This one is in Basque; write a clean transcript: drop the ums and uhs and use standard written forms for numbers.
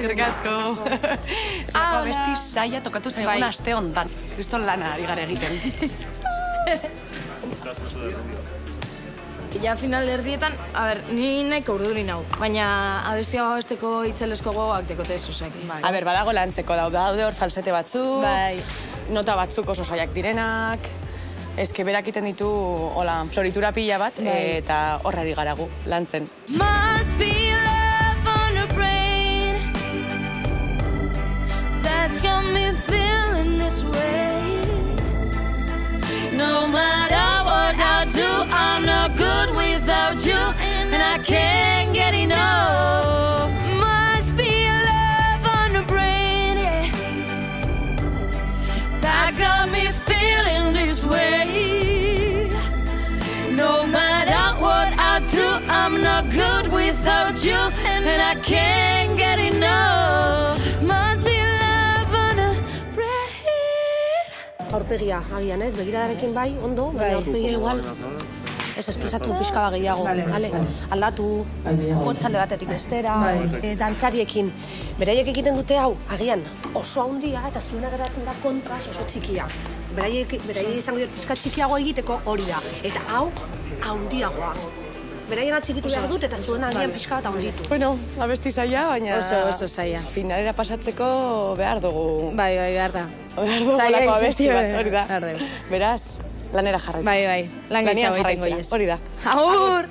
Eskerrik asko. Zerako abesti saia tokatu zaigun aste hontan. Kriston lana ari gara egiten. Ja, final erdietan, ni nahiko urdurin hau, baina abestia abesteko itzelesko gogoak dekote zuzak. Badago lantzeko daude hor falsete batzuk, nota batzuk oso saiak direnak, eske berak iten ditu floritura pila bat, eta horrari garagu lantzen. Must be love on the brain That's got me feeling this way No matter what I do, I'm not good without you And I can't get enough Must be love on the brain, yeah That's got me feeling this way No matter what I do, I'm not good without you And I can't get enough Must be love on the brain Aurpegia, agian ez, begiradarekin bai, ondo, baina aurpegia igual. Ez espresatu pixka bat gehiago, aldatu, gotzale batetik bestera, dantzariekin. Beraiek egiten dute hau, agian, oso handia eta zuena geratzen da kontras oso txikia. Beraiek izango dut pixka txikiago egiteko hori da, eta hau, handiagoa. Beraien atxikitu behar dut eta zuena agian pixka bat handitu. Bueno, abesti saia, baina... Oso saia. Finalera pasatzeko behar dugu... Bai, behar da. Behar dugu lako abesti bat, hori da. Beraz, lanera jarraitu. Bai, lan gizau egiten goiez. Hori da. Agur!